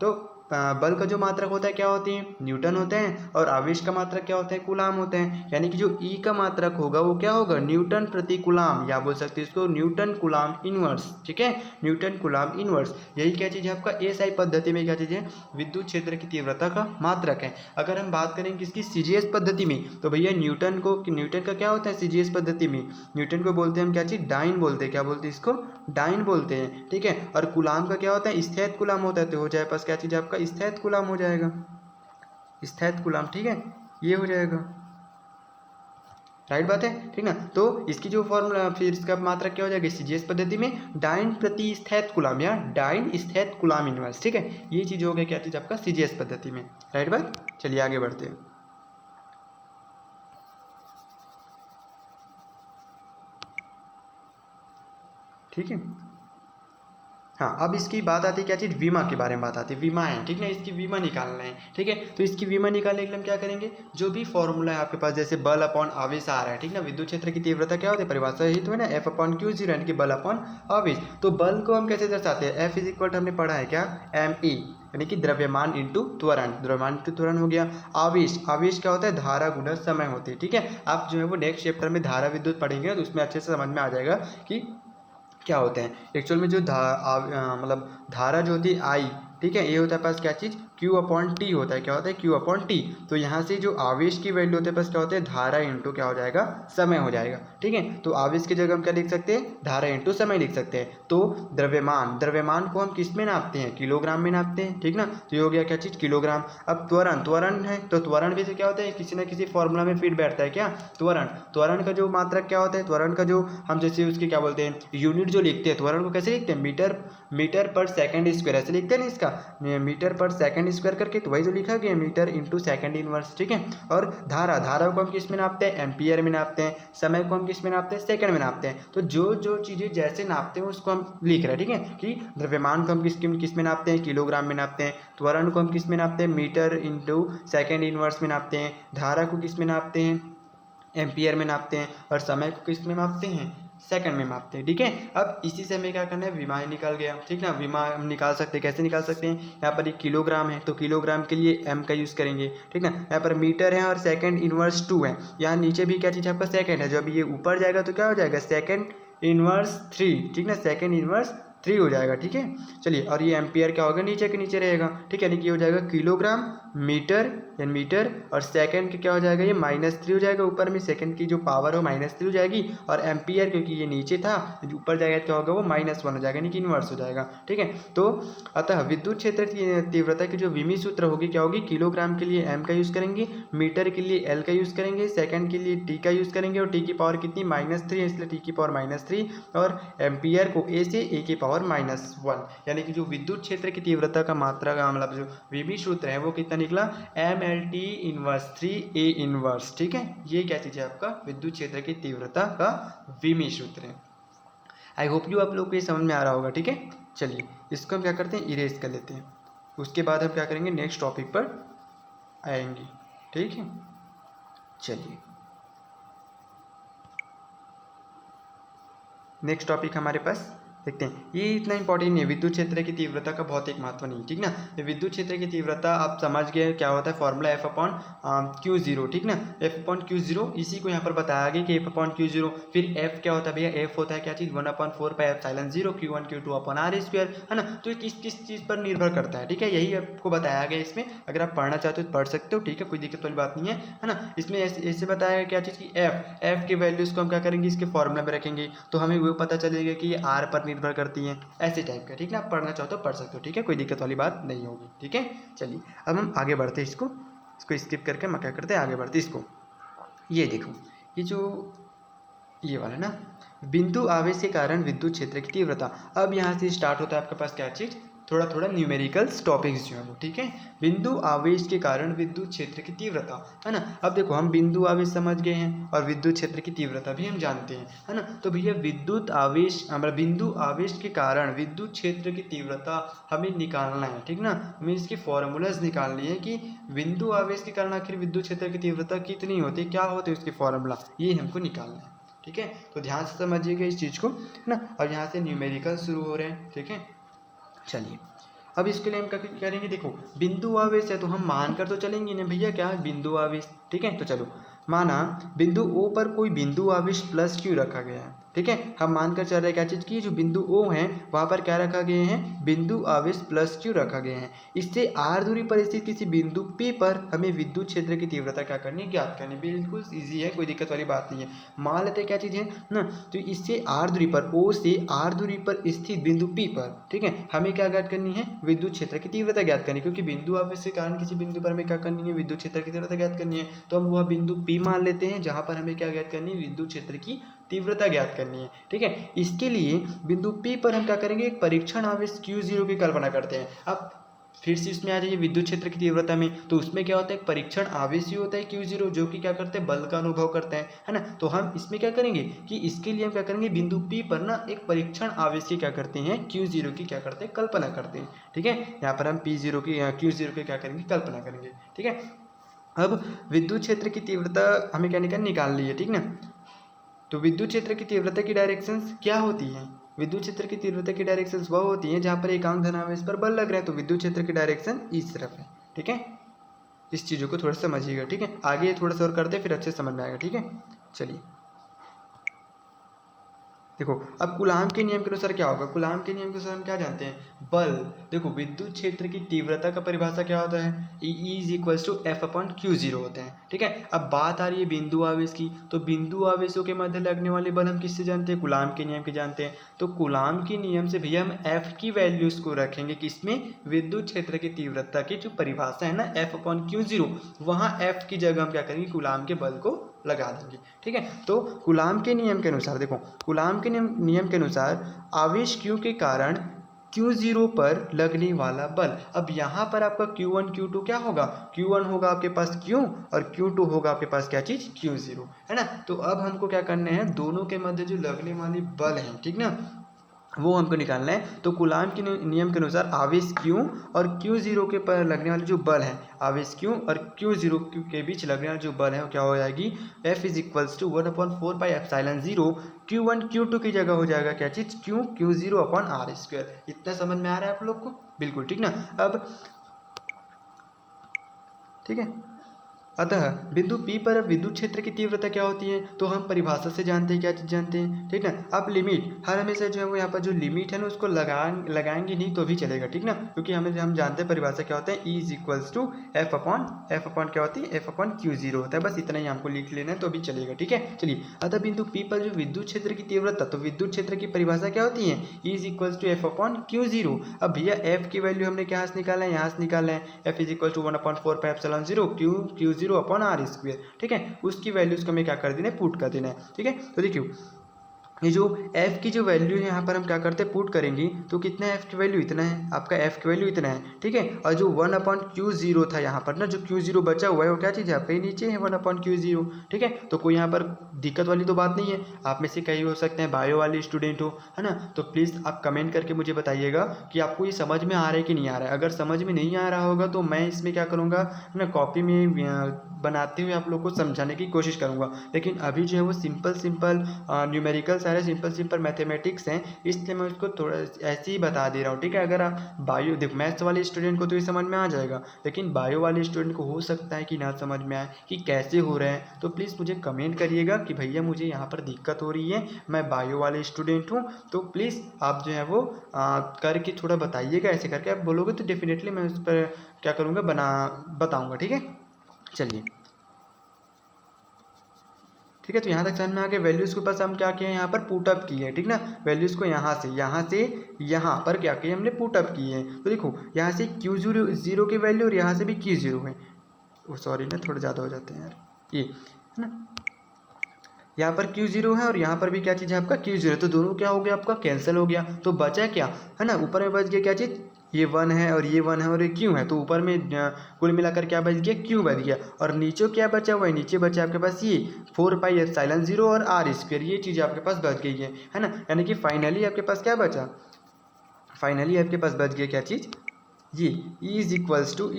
तो बल का जो मात्रक होता है क्या होती है, न्यूटन होते हैं, और आवेश का मात्रक क्या होता है, कूलाम होते हैं। यानी कि जो ई का मात्रक होगा वो क्या होगा, न्यूटन प्रति कूलाम, या बोल सकते हैं इसको न्यूटन कूलाम इनवर्स। ठीक है, न्यूटन कूलाम इनवर्स, यही क्या चीज़ है आपका एसआई पद्धति में क्या चीज़ है, विद्युत क्षेत्र की तीव्रता का मात्रक है। अगर हम बात करें किसकी, सीजीएस पद्धति में, तो भैया न्यूटन का क्या होता है सीजीएस पद्धति में, न्यूटन को बोलते हैं हम क्या चीज़, डाइन बोलते हैं। क्या बोलते हैं इसको, डाइन बोलते हैं। ठीक है, और कूलाम का क्या होता है, स्थैत कूलाम होता है। तो हो जाए पास क्या चीज़ आपका, स्थैत कूलाम हो जाएगा, स्थैत कूलाम। ठीक है, ये हो जाएगा, राइट बात है। ठीक ना, तो इसकी जो फॉर्मूला फिर इसका मात्रक क्या हो जाएगा सीजीएस पद्धति में, डाइन प्रति स्थैत कूलाम, या डाइन स्थैत कूलाम इनवर्स। ठीक है, ये चीज़ हो गया क्या चीज़ आपका सीजीएस पद्धति में, राइट बात। चलिए आगे बढ़ते हैं। ठीक है, हाँ, अब इसकी बात आती है क्या चीज़, विमा के बारे में बात आती है। विमा है, ठीक ना, इसकी विमा निकालना है। ठीक है, तो इसकी विमा निकालने के लिए हम क्या करेंगे, जो भी फॉर्मूला है आपके पास, जैसे बल अपॉन आवेश आ रहा है। ठीक ना, विद्युत क्षेत्र की तीव्रता क्या होती है, परिभाषा यही तो है ना, F अपॉन Q0 यानी कि बल अपॉन आवेश। तो बल को हम कैसे दर्शाते हैं, F इज इक्वल टू हमने पढ़ा है क्या, ME यानी कि द्रव्यमान इंटू त्वरण, द्रव्यमान इंटू त्वरण हो गया। आवेश क्या होता है, धारा गुणा समय होती है। ठीक है, आप जो है वो नेक्स्ट चैप्टर में धारा विद्युत पढ़ेंगे तो उसमें अच्छे से समझ में आ जाएगा कि क्या होते हैं एक्चुअल में। जो मतलब धारा जो होती है आई, ठीक है, ये होता है पास क्या चीज़, Q अपॉन टी होता है। क्या होता है, Q अपॉन टी। तो यहाँ से जो आवेश की वैल्यू होते हैं पास क्या होता है, धारा इंटू क्या हो जाएगा, समय हो जाएगा। ठीक है, तो आवेश की जगह हम क्या लिख सकते हैं, धारा इंटू समय लिख सकते हैं। तो द्रव्यमान को हम किस में नापते हैं, किलोग्राम में नापते हैं। ठीक ना, तो ये हो गया क्या चीज़, किलोग्राम। अब त्वरण है, तो त्वरण भी से क्या होता है, किसी ना किसी फॉर्मूला में फिट बैठता है क्या, त्वरण का जो मात्रक क्या होता है, त्वरण का जो हम जैसे उसकी क्या बोलते हैं, यूनिट जो लिखते हैं, त्वरण को कैसे लिखते हैं, मीटर पर सेकंड स्क्वायर, ऐसे लिखते हैं ना इसका, मीटर पर सेकंड स्क्वायर करके, तो वही जो लिखा गया मीटर इंटू सेकंड इनवर्स। ठीक है, और धारा को हम किस में नापते हैं, एम्पियर में नापते हैं। समय को हम किस में नापते हैं, सेकंड में नापते हैं। तो जो चीज़ें जैसे नापते हैं उसको हम लिख रहे हैं। ठीक है, कि द्रव्यमान को हम किस में नापते हैं, किलोग्राम में नापते हैं। त्वरण को हम किस में नापते हैं, मीटर इंटू सेकंड इनवर्स में नापते हैं। धारा को किस में नापते हैं, एम्पियर में नापते हैं। और समय को किस में मापते हैं, सेकंड में मापते हैं। ठीक है, अब इसी से हमें क्या करना है, विमा निकल गया। ठीक ना, विमा हम निकाल सकते हैं, कैसे निकाल सकते हैं, यहाँ पर एक किलोग्राम है तो किलोग्राम के लिए m का यूज़ करेंगे। ठीक ना, यहाँ पर मीटर है और सेकंड इनवर्स 2 है। यहाँ नीचे भी क्या चीज़ आपका सेकंड है, जब ये ऊपर जाएगा तो क्या हो जाएगा, सेकंड इनवर्स 3। ठीक ना, सेकंड इनवर्स 3 हो जाएगा, ठीक है। चलिए, और ये एम्पियर क्या होगा, नीचे के नीचे रहेगा, ठीक है, यानी कि हो जाएगा किलोग्राम मीटर यानी मीटर, और सेकंड के क्या हो जाएगा, ये -3 हो जाएगा, ऊपर में सेकंड की जो पावर हो -3 हो जाएगी, और एम्पियर क्योंकि ये नीचे था ऊपर जाएगा क्या होगा, वो -1 हो जाएगा, यानी कि इन्वर्स हो जाएगा, ठीक है। तो अतः विद्युत क्षेत्र की तीव्रता की जो विमी सूत्र होगी क्या होगी, किलोग्राम के लिए m का यूज़ करेंगे, मीटर के लिए l का यूज़ करेंगे, सेकंड के लिए t का यूज़ करेंगे, और t की पावर कितनी -3 है इसलिए t की पावर -3, और एम्पियर को a से a की पावर -1, यानी कि जो विद्युत क्षेत्र की तीव्रता का मात्रा का मतलब जो विमी सूत्र है वो कितना निकला, mLT इनवर्स 3a इनवर्स, ठीक है। ये क्या चीज़ है, आपका विद्युत क्षेत्र की तीव्रता का विमी सूत्र है। आई होप यू आप लोग को ये समझ में आ रहा होगा, ठीक है। चलिए, इसको हम क्या करते हैं, इरेज कर लेते हैं, उसके बाद हम क्या करेंगे, नेक्स्ट टॉपिक पर आएंगे, ठीक है। चलिए, नेक्स्ट टॉपिक हमारे पास देखते हैं, ये इतना इंपॉर्टेंट नहीं है, विद्युत क्षेत्र की तीव्रता का भौतिक महत्व नहीं, ठीक ना। विद्युत क्षेत्र की तीव्रता आप समझ गए क्या होता है, फॉर्मूला F/Q0, ठीक ना, F/Q0, इसी को यहाँ पर बताया गया कि F/Q0, फिर F क्या होता है भैया, F होता है क्या चीज़, 1/4πε0 Q1 Q2/r², है ना। तो ये किस चीज़ पर निर्भर करता है, ठीक है, यही आपको बताया गया इसमें, अगर आप पढ़ना चाहते हो तो पढ़ सकते हो, ठीक है, कोई दिक्कत वाली बात नहीं है ना। इसमें ऐसे बताया गया क्या चीज़ की F के वैल्यूज़ को हम क्या करेंगे, इसके फॉर्मूला में रखेंगे, तो हमें वो पता चलेगा कि ये R पर निर्भर करती हैं, ऐसे टाइप का, ठीक ना। आप पढ़ना चाहो तो पढ़ सकते हो, ठीक है, कोई दिक्कत वाली बात नहीं होगी, ठीक है। चलिए, अब हम आगे बढ़ते हैं, इसको स्किप करके हम क्या करते हैं, आगे बढ़ते इसको। ये देखो, ये जो ये वाला ना, बिंदु आवेश के कारण विद्युत क्षेत्र की तीव्रता, अब यहाँ से स्टार्ट होता है आपके पास क्या चीज़, थोड़ा थोड़ा न्यूमेरिकल्स टॉपिक्स जो है वो, ठीक है। बिंदु आवेश के कारण विद्युत क्षेत्र की तीव्रता, है ना। अब देखो, हम बिंदु आवेश समझ गए हैं और विद्युत क्षेत्र की तीव्रता भी हम जानते हैं, है ना। तो भैया विद्युत आवेश हमारा बिंदु आवेश के कारण विद्युत क्षेत्र की तीव्रता हमें निकालना है, ठीक ना। हमें इसकी फॉर्मूलाज निकालनी है कि बिंदु आवेश के कारण आखिर विद्युत क्षेत्र की तीव्रता कितनी होती है, क्या होती है उसकी फॉर्मूला, ये हमको निकालना है, ठीक है। तो ध्यान से समझिएगा इस चीज़ को, है ना। और यहाँ से न्यूमेरिकल शुरू हो रहे हैं, ठीक है। चलिए, अब इसके लिए हम क्या करेंगे, देखो बिंदु आवेश है तो हम मान कर तो चलेंगे ना भैया, क्या बिंदु आवेश, ठीक है। तो चलो, माना बिंदु O पर कोई बिंदु आवेश प्लस Q रखा गया है, ठीक है। हम मानकर चल रहे हैं क्या चीज़ की, जो बिंदु O है वहाँ पर क्या रखा गए हैं, बिंदु आवेश प्लस Q रखा गया है। इससे r दूरी पर स्थित किसी बिंदु P पर हमें विद्युत क्षेत्र की तीव्रता क्या करनी है, ज्ञात करनी। बिल्कुल ईजी है, कोई दिक्कत वाली बात नहीं है। मान लेते क्या चीज़ है ना, तो इससे r दूरी पर, O से r दूरी पर स्थित बिंदु P पर, ठीक है, हमें क्या ज्ञात करनी है, विद्युत क्षेत्र की तीव्रता ज्ञात करनी है, क्योंकि बिंदु आवेश के कारण किसी बिंदु पर हमें क्या करनी है, विद्युत क्षेत्र की तीव्रता ज्ञात करनी है। तो हम वह बिंदु P मान लेते हैं जहां पर हमें क्या ज्ञात करनी है, विद्युत क्षेत्र की तीव्रता ज्ञात करनी है, ठीक है। इसके लिए बिंदु P पर हम क्या करेंगे, एक परीक्षण आवेश Q0 की कल्पना करते हैं। अब फिर से इसमें आ जाइए विद्युत क्षेत्र की तीव्रता में, तो उसमें क्या होता है, एक परीक्षण आवेश ही होता है Q0, जो कि क्या करते हैं, बल का अनुभव करते हैं, है ना। तो हम इसमें क्या करेंगे कि इसके लिए हम क्या करेंगे, बिंदु P पर ना एक परीक्षण आवेश की क्या करते हैं, Q0 की क्या करते हैं, कल्पना करते हैं, ठीक है। यहाँ पर हम P0 की Q0 की क्या करेंगे, कल्पना करेंगे, ठीक है। अब विद्युत क्षेत्र की तीव्रता हमें क्या निकाल ली है, ठीक ना। तो विद्युत क्षेत्र की तीव्रता की डायरेक्शंस क्या होती हैं, विद्युत क्षेत्र की तीव्रता की डायरेक्शंस वह होती हैं जहाँ पर एकांक धनावेश पर बल लग रहा है, तो विद्युत क्षेत्र की डायरेक्शन इस तरफ है, ठीक है। इस चीज़ों को थोड़ा समझिएगा, ठीक है। आगे थोड़ा सा और करते फिर अच्छे समझ में आएगा, ठीक है। चलिए, देखो, अब कूलाम के नियम के अनुसार क्या होगा, कूलाम के नियम के अनुसार हम क्या जानते हैं, बल। देखो, विद्युत क्षेत्र की तीव्रता का परिभाषा क्या होता है, E is equals to F/Q0 होते हैं, ठीक है। अब बात आ रही है बिंदु आवेश की, तो बिंदु आवेशों के मध्य लगने वाले बल हम किससे जानते हैं, कूलाम के नियम के जानते हैं। तो कूलाम के नियम से भैया हम F की वैल्यूज को रखेंगे किसमें, विद्युत क्षेत्र की तीव्रता की जो परिभाषा है ना F/Q0, वहाँ F की जगह हम क्या करेंगे, कूलाम के बल को लगा देंगे, ठीक है। तो कूलाम के नियम के अनुसार, देखो कूलाम के नियम के अनुसार आवेश Q के कारण Q0 पर लगने वाला बल, अब यहाँ पर आपका Q1 Q2 क्या होगा, Q1 होगा आपके पास Q और Q2 होगा आपके पास क्या चीज़, Q0, है ना। तो अब हमको क्या करना है, दोनों के मध्य जो लगने वाली बल है, ठीक ना, वो हमको निकालना है। तो कूलाम के नियम के अनुसार आवेश Q और Q0 के पर लगने वाली जो बल है, आवेश Q और Q0 के बीच लगने वाली जो बल है वो क्या हो जाएगी, F is equals to 1/4πε0 Q1 Q2 की जगह हो जाएगा क्या चीज़, Q0/r²। इतना समझ में आ रहा है आप लोग को, बिल्कुल ठीक ना। अब ठीक है, अतः बिंदु P पर विद्युत क्षेत्र की तीव्रता क्या होती है, तो हम परिभाषा से जानते हैं, क्या चीज़ जानते हैं, ठीक ना। अब लिमिट हर हमेशा जो है वो यहाँ पर जो लिमिट है ना उसको लगाएंगे नहीं तो भी चलेगा, ठीक ना, क्योंकि हम जानते हैं परिभाषा क्या होता है, E is equals to F upon क्या होती है, एफ अपॉन क्यू जीरो होता है। बस इतना ही हमको लिख लेना है तो भी चलेगा, ठीक है। चलिए, अतः बिंदु P पर जो विद्युत क्षेत्र की तीव्रता, तो विद्युत क्षेत्र की परिभाषा क्या होती है, E is equals to F upon Q zero. अब भैया एफ की वैल्यू हमने क्या से निकाला है, यहाँ से निकाला है, F is equal to 1/4πε0 Q zero upon r square, ठीक है। उसकी वैल्यूज को हमें क्या कर देना है, पुट कर देना है, ठीक है। तो देखियो ये जो f की जो वैल्यू है यहाँ पर हम क्या करते हैं, पुट करेंगे, तो कितना है f की वैल्यू, इतना है, आपका f की वैल्यू इतना है, ठीक है। और जो 1/Q0 था यहाँ पर ना, जो Q0 बचा हुआ है वो क्या चीज़ है, आपके नीचे है 1/Q0, ठीक है। तो कोई यहाँ पर दिक्कत वाली तो बात नहीं है। आप में से कई हो सकते हैं बायो वाले स्टूडेंट हो, है ना, तो प्लीज़ आप कमेंट करके मुझे बताइएगा कि आपको ये समझ में आ रहा है कि नहीं आ रहा है। अगर समझ में नहीं आ रहा होगा तो मैं इसमें क्या करूँगा ना, कॉपी में बनाते हुए आप लोग को समझाने की कोशिश करूँगा। लेकिन अभी जो है वो सिंपल न्यूमेरिकल सारे सिंपल मैथमेटिक्स हैं, इसलिए मैं उसको थोड़ा ऐसे ही बता दे रहा हूँ, ठीक है। अगर आप बायो देख मैथ्स वाले स्टूडेंट को तो ये समझ में आ जाएगा, लेकिन बायो वाले स्टूडेंट को हो सकता है कि ना समझ में आए कि कैसे हो रहे हैं। तो प्लीज़ मुझे कमेंट करिएगा कि भैया मुझे यहाँ पर दिक्कत हो रही है, मैं बायो वाले स्टूडेंट हूँ, तो प्लीज़ आप जो है वो करके थोड़ा बताइएगा। ऐसे करके आप बोलोगे तो डेफिनेटली मैं उस पर क्या करूँगा, बताऊँगा, ठीक है। चलिए, ठीक है। तो यहाँ तक समझ में आ गया। वैल्यूज़ के पास हम क्या किए, यहाँ पर पुटअप किए हैं, ठीक ना। वैल्यूज़ को यहाँ से यहाँ पर क्या किए, हमने पुटअप किए हैं। तो देखो यहाँ से Q0 की वैल्यू और यहाँ से भी Q0 है, वो सॉरी ना थोड़ा ज़्यादा हो जाते हैं यार, ये है ना। यहाँ पर Q0 है और यहाँ पर भी क्या चीज़ है, आपका Q0, तो दोनों क्या हो गया, आपका कैंसिल हो गया। तो बचा क्या है ना, ऊपर में बच गया क्या चीज़, ये 1 है और ये 1 है और ये Q है, तो ऊपर में कुल मिलाकर क्या बच गया, Q बच गया। और नीचे क्या बचा हुआ है, नीचे बचा आपके पास ये 4πε0 और आर स्क्वायर, ये चीज़ आपके पास बच गई है ना। यानी कि फाइनली आपके पास क्या बचा, फाइनली आपके पास बच गया क्या चीज़, ये E is equals to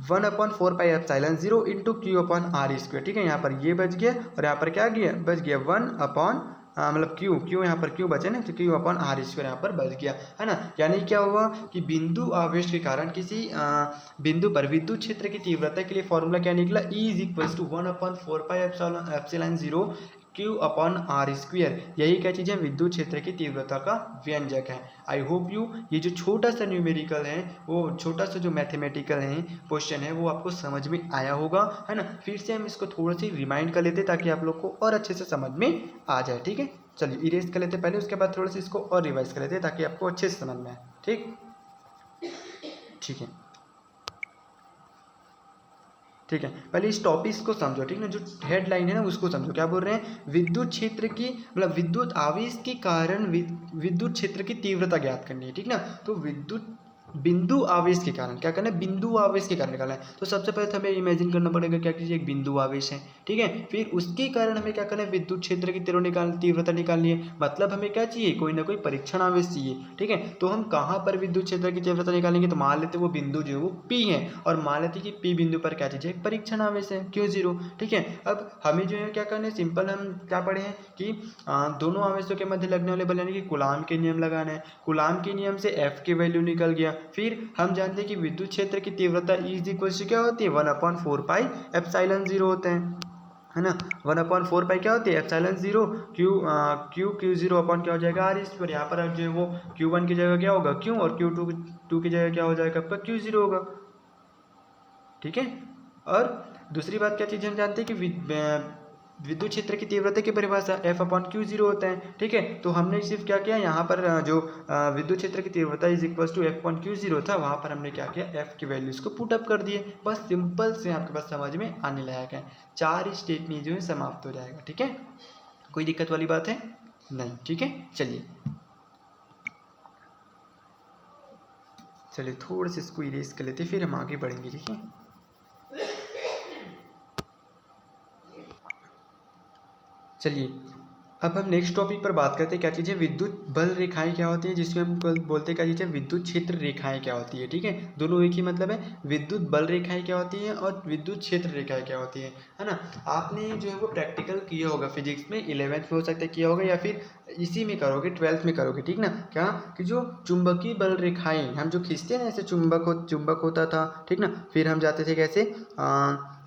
1/4πε0 into Q upon r square, ठीक है। यहाँ पर ये बच गया और यहाँ पर क्या गया, बच गया 1 अपॉन मतलब क्यू यहाँ पर क्यू बचे ना, तो क्यू अपॉन आर स्क्वायर यहाँ पर बच गया, है ना। यानी क्या हुआ कि बिंदु आवेश के कारण किसी बिंदु पर विद्युत क्षेत्र की तीव्रता के लिए फॉर्मूला क्या निकला, E is equals to 1/4πε0 Q upon r square. यही क्या चीज़ है, विद्युत क्षेत्र की तीव्रता का व्यंजक है। आई होप यू ये जो छोटा सा न्यूमेरिकल है, वो छोटा सा जो मैथमेटिकल है क्वेश्चन है, वो आपको समझ में आया होगा, है ना। फिर से हम इसको थोड़ा सी रिमाइंड कर लेते ताकि आप लोग को और अच्छे से समझ में आ जाए, ठीक है। चलिए इरेज कर लेते पहले, उसके बाद थोड़ा सा इसको और रिवाइज कर लेते ताकि आपको अच्छे से समझ में आए, ठीक है। ठीक है, पहले इस टॉपिक को समझो, ठीक ना, जो हेडलाइन है ना उसको समझो। क्या बोल रहे हैं, विद्युत क्षेत्र की मतलब विद्युत आवेश के कारण विद्युत क्षेत्र की तीव्रता ज्ञात करनी है, ठीक ना। तो विद्युत बिंदु आवेश के कारण क्या करना है, बिंदु आवेश के कारण निकालना है। तो सबसे पहले तो हमें इमेजिन करना पड़ेगा क्या कीजिए, एक बिंदु आवेश है, ठीक है। फिर उसके कारण हमें क्या करना है, विद्युत क्षेत्र की तीव्रता निकालनी है। मतलब हमें क्या चाहिए, कोई ना कोई परीक्षण आवेश चाहिए, ठीक है। तो हम कहाँ पर विद्युत क्षेत्र की तीव्रता निकालेंगे, तो मान लेते वो बिंदु जो है वो P है, और मान लेते कि P बिंदु पर क्या चीज़ है, एक परीक्षण आवेश है Q0, ठीक है। अब हमें जो है क्या करना है, सिंपल हम क्या पढ़े हैं कि दोनों आवेशों के मध्य लगने वाले बल यानी कि कूलाम के नियम लगाना है। कूलाम के नियम से F की वैल्यू निकल गया। फिर हम जानते हैं कि विद्युत क्षेत्र की तीव्रता E इज इक्वल टू क्या होती है, 1/4πε0 होते हैं, है ना। 1/4π क्या होती है, एप्सिलॉन 0 Q0 अपॉन क्या हो जाएगा, आर स्क्वायर। यहाँ पर जो है वो Q1 की जगह क्या होगा, Q, और Q2 की जगह क्या हो जाएगा, आपका Q0 होगा, ठीक है। और दूसरी बात क्या चीज़ हम जानते हैं कि विद्युत क्षेत्र की तीव्रता की परिभाषा F/Q0 होता है, ठीक है। तो हमने सिर्फ क्या किया, यहाँ पर जो विद्युत क्षेत्र की तीव्रता इज इक्वल टू F/Q0 था, वहाँ पर हमने क्या किया, F की वैल्यूज को पुटअप कर दिए। बस सिंपल से आपके पास समझ में आने लायक है। 4 स्टेप में जो है समाप्त हो जाएगा, ठीक है। कोई दिक्कत वाली बात है नहीं, ठीक है। चलिए थोड़ा सा इसको इरेज कर लेते, फिर हम आगे बढ़ेंगे, ठीक है। चलिए अब हम नेक्स्ट टॉपिक पर बात करते हैं, क्या चीज़ है, विद्युत बल रेखाएं क्या होती हैं, जिसमें हम बोलते हैं क्या चीज़ है, विद्युत क्षेत्र रेखाएं क्या होती है, ठीक है। दोनों एक ही मतलब है, विद्युत बल रेखाएं क्या होती हैं और विद्युत क्षेत्र रेखाएं क्या होती हैं, है ना। आपने जो है वो प्रैक्टिकल किया होगा फिजिक्स में, 11th में हो सकता है किया होगा, या फिर इसी में करोगे 12th में करोगे, ठीक ना। क्या कि जो चुंबकीय बल रेखाएं हम जो खींचते हैं ना, ऐसे चुंबक होता था, ठीक ना। फिर हम जाते थे कैसे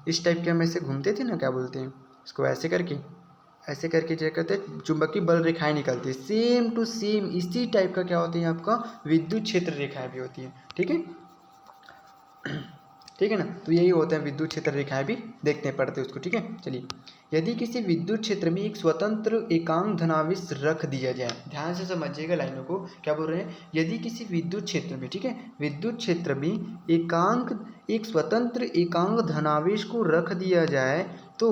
इस टाइप के हम ऐसे घूमते थे ना, क्या बोलते हैं इसको, ऐसे करके क्या कहते हैं, चुंबकीय बल रेखाएं निकलती है। सेम टू सेम इसी टाइप का क्या होती है आपका विद्युत क्षेत्र रेखाएं भी होती है। ठीक है, ठीक है ना। तो यही होता है विद्युत क्षेत्र रेखाएं भी देखने पड़ते हैं उसको। ठीक है, चलिए, यदि किसी विद्युत क्षेत्र में एक स्वतंत्र एकांक धनावेश रख दिया जाए, ध्यान से समझिएगा लाइनों को, क्या बोल रहे हैं, यदि किसी विद्युत क्षेत्र में, ठीक है, विद्युत क्षेत्र में एक स्वतंत्र एकांक धनावेश को रख दिया जाए तो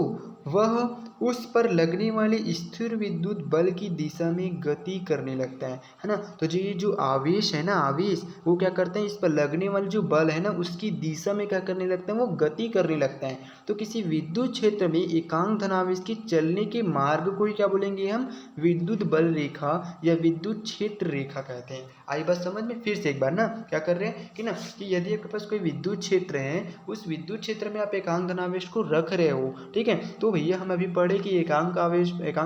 वह उस पर लगने वाले स्थिर विद्युत बल की दिशा में गति करने लगता है ना। तो ये जो आवेश है ना, आवेश वो क्या करते हैं, इस पर लगने वाले जो बल है ना उसकी दिशा में क्या करने लगता है, वो गति करने लगता है। तो किसी विद्युत क्षेत्र में एकांक धनावेश के चलने के मार्ग को ही क्या बोलेंगे हम, विद्युत बल रेखा या विद्युत क्षेत्र रेखा कहते हैं। आई बात समझ में। फिर से एक बार ना क्या कर रहे हैं कि ना, कि यदि आपके पास कोई विद्युत क्षेत्र है, उस विद्युत क्षेत्र में आप एकांक धनावेश को रख रहे हो, ठीक है, तो भैया हम अभी पढ़े कि एकांक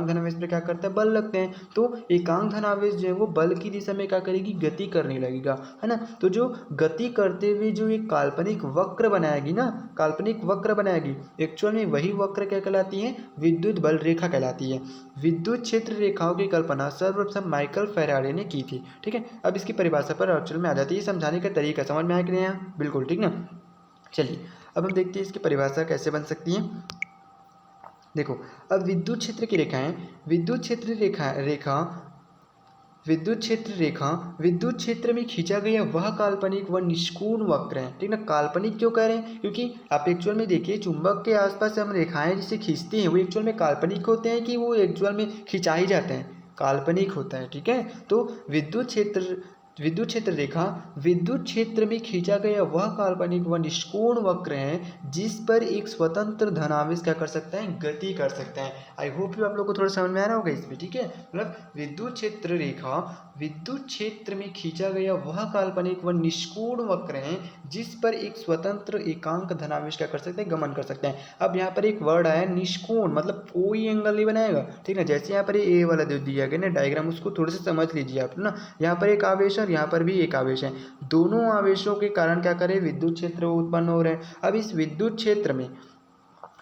धनावेश पे क्या करता है, बल लगते हैं। तो एकांक धनावेश जो है वो बल की दिशा में क्या करेगी, गति करने लगेगा, है ना। तो जो गति करते हुए जो एक काल्पनिक वक्र बनाएगी ना, काल्पनिक वक्र बनाएगी, एक्चुअल में वही वक्र क्या कहलाती है, विद्युत बल रेखा कहलाती है। विद्युत क्षेत्र रेखाओं की कल्पना सर्वप्रथम माइकल फैराडे ने की थी। ठीक है, अब इसकी परिभाषा पर एक्चुअल में आ जाती है, समझाने का तरीका समझ में आया कि नहीं आया, बिल्कुल ठीक ना। चलिए अब हम देखते हैं इसकी परिभाषा कैसे बन सकती है। देखो, अब विद्युत क्षेत्र की रेखाएं, विद्युत क्षेत्र में खींचा गया वह काल्पनिक व निष्कोण वक्र है। ठीक ना, काल्पनिक क्यों कह रहे हैं, क्योंकि आप एक्चुअल में देखिए चुंबक के आसपास हम रेखाएं जिसे खींचते हैं वो एक्चुअल में काल्पनिक होते हैं कि वो एक्चुअल में खिंचा ही जाते हैं, काल्पनिक होता है। ठीक है, तो विद्युत क्षेत्र रेखा विद्युत क्षेत्र में खींचा गया वह काल्पनिक व निष्कोण वक्र है जिस पर एक स्वतंत्र धनावेश क्या कर सकता है, गति कर सकता है। आई होप यू आप लोग को थोड़ा समझ में आ रहा होगा इसमें। ठीक है, मतलब विद्युत क्षेत्र रेखा विद्युत क्षेत्र में खींचा गया वह काल्पनिक व निष्कोण वक्र है जिस पर एक स्वतंत्र एकांक धनावेश क्या कर सकते हैं, गमन कर सकते हैं। अब यहाँ पर एक वर्ड आया निष्कोण, मतलब कोई एंगल नहीं बनाएगा। ठीक है, जैसे यहाँ पर ए वाला जो दिया गया ना डायग्राम, उसको थोड़े से समझ लीजिए आप ना। यहाँ पर एक आवेश है, यहाँ पर भी एक आवेश है, दोनों आवेशों के कारण क्या करें, विद्युत क्षेत्र उत्पन्न हो रहे हैं। अब इस विद्युत क्षेत्र में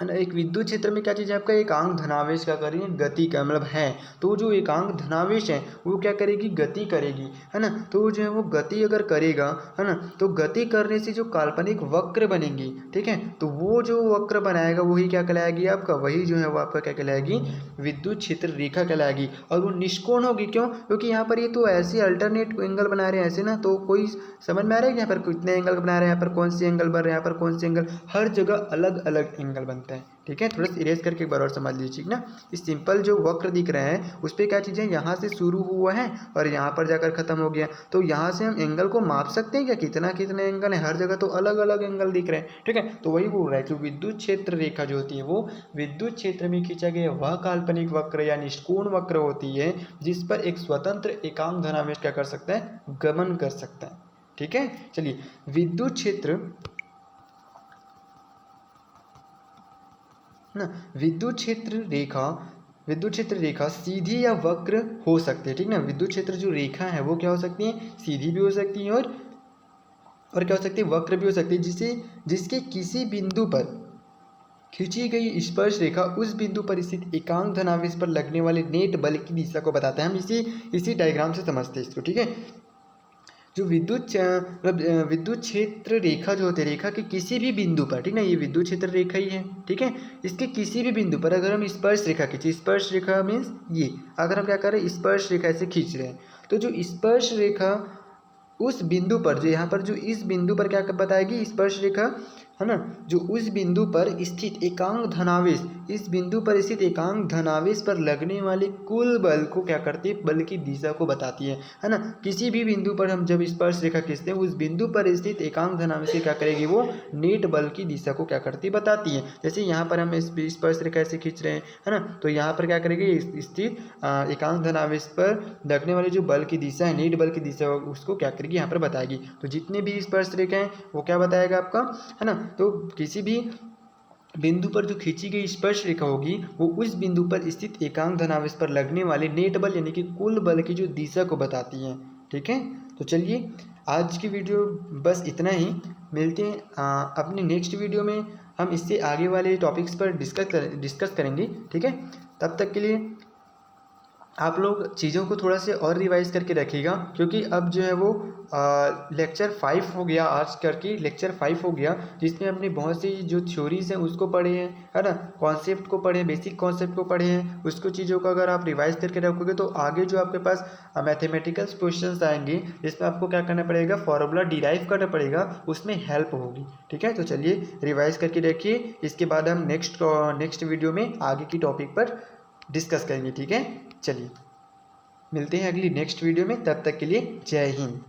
है ना, एक विद्युत क्षेत्र में क्या चीज़ है आपका, एकांक धनावेश क्या करेगी, गति का मतलब है। तो जो एकांक धनावेश है वो क्या करेगी, गति करेगी, है ना। तो जो है वो गति अगर करेगा, है ना, तो गति करने से जो काल्पनिक वक्र बनेंगी, ठीक है, तो वो जो वक्र बनाएगा वही क्या कहलाएगी आपका, वही जो है वो आपका क्या कहलाएगी, विद्युत क्षेत्र रेखा कहलाएगी। और वो निष्कोण होगी, क्यों, क्योंकि यहाँ पर ये तो ऐसे अल्टरनेट एंगल बना रहे हैं ऐसे ना, तो कोई समझ में आ रहा है कि यहाँ पर कितने एंगल बना रहे हैं, यहाँ पर कौन सी एंगल बन रहे हैं, यहाँ पर कौन सी एंगल, हर जगह अलग अलग एंगल बनता है। ठीक है, थोड़ा सा इरेज करके एक बार और समझ लीजिए ना। इस सिंपल जो वक्र दिख रहे हैं उस पर क्या चीज़ें, यहाँ से शुरू हुआ है और यहाँ पर जाकर खत्म हो गया। तो यहाँ से हम एंगल को माप सकते हैं क्या, कितना कितने एंगल है, हर जगह तो अलग अलग एंगल दिख रहे हैं। ठीक है, तो वही बोल रहा है कि विद्युत क्षेत्र रेखा जो होती है वो विद्युत क्षेत्र में खींचा गया वह काल्पनिक वक्र या निष्कोण वक्र होती है जिस पर एक स्वतंत्र एकांक धनावेश क्या कर सकता है, गमन कर सकता है। ठीक है, चलिए, विद्युत क्षेत्र ना, विद्युत क्षेत्र रेखा सीधी या वक्र हो सकती है। ठीक ना, विद्युत क्षेत्र जो रेखा है वो क्या हो सकती है, सीधी भी हो सकती है और क्या हो सकती है, वक्र भी हो सकती है, जिसके किसी बिंदु पर खींची गई स्पर्श रेखा उस बिंदु पर स्थित एकांक धनावेश पर लगने वाले नेट बल की दिशा को बताता है। हम इसी डायग्राम से समझते हैं इसको। ठीक है, जो विद्युत क्षेत्र रेखा जो होती है, रेखा के किसी भी बिंदु पर, ठीक ना, ये विद्युत क्षेत्र रेखा ही है। ठीक है, इसके किसी भी बिंदु पर अगर हम स्पर्श रेखा खींचे, स्पर्श रेखा मीन्स ये, अगर हम क्या कर रहे हैं, स्पर्श रेखा ऐसे खींच रहे हैं, तो जो स्पर्श रेखा उस बिंदु पर, जो यहाँ पर जो इस बिंदु पर क्या बताएगी स्पर्श रेखा, है ना, जो उस बिंदु पर स्थित एकांक धनावेश, इस बिंदु पर स्थित एकांक धनावेश पर लगने वाले कुल बल को क्या करती है, बल की दिशा को बताती है ना। किसी भी बिंदु पर हम जब स्पर्श रेखा खींचते हैं उस बिंदु पर स्थित एकांक धनावेश से क्या करेगी, वो नेट बल की दिशा को क्या करती है, बताती है। जैसे यहाँ पर हम स्पर्श रेखा ऐसे खींच रहे हैं, है ना, तो यहाँ पर क्या करेगी, स्थित एकांक धनावेश पर लगने वाली जो बल की दिशा है, नेट बल की दिशा, उसको क्या करेगी, यहाँ पर बताएगी। तो जितने भी स्पर्श रेखा हैं वो क्या बताएगा आपका, है ना। तो किसी भी बिंदु पर जो खींची गई स्पर्श रेखा होगी वो उस बिंदु पर स्थित एकांक धनावेश पर लगने वाले नेट बल यानी कि कुल बल की जो दिशा को बताती है। ठीक है, तो चलिए आज की वीडियो बस इतना ही, मिलते हैं अपने नेक्स्ट वीडियो में। हम इससे आगे वाले टॉपिक्स पर डिस्कस करेंगे, ठीक है। तब तक के लिए आप लोग चीज़ों को थोड़ा से और रिवाइज करके रखिएगा, क्योंकि अब जो है वो लेक्चर 5 हो गया, आज करके लेक्चर 5 हो गया, जिसमें हमने बहुत सी जो थ्योरीज हैं उसको पढ़े हैं, है ना, कॉन्सेप्ट को पढ़े हैं, बेसिक कॉन्सेप्ट को पढ़े हैं। उसको चीज़ों को अगर आप रिवाइज करके रखोगे तो आगे जो आपके पास मैथमेटिकल क्वेश्चंस आएंगे जिसमें आपको क्या करना पड़ेगा, फॉर्मूला डिराइव करना पड़ेगा, उसमें हेल्प होगी, ठीक है। तो चलिए रिवाइज करके रखिए, इसके बाद हम नेक्स्ट वीडियो में आगे की टॉपिक पर डिस्कस करेंगे, ठीक है। चलिए मिलते हैं अगली नेक्स्ट वीडियो में, तब तक के लिए जय हिंद।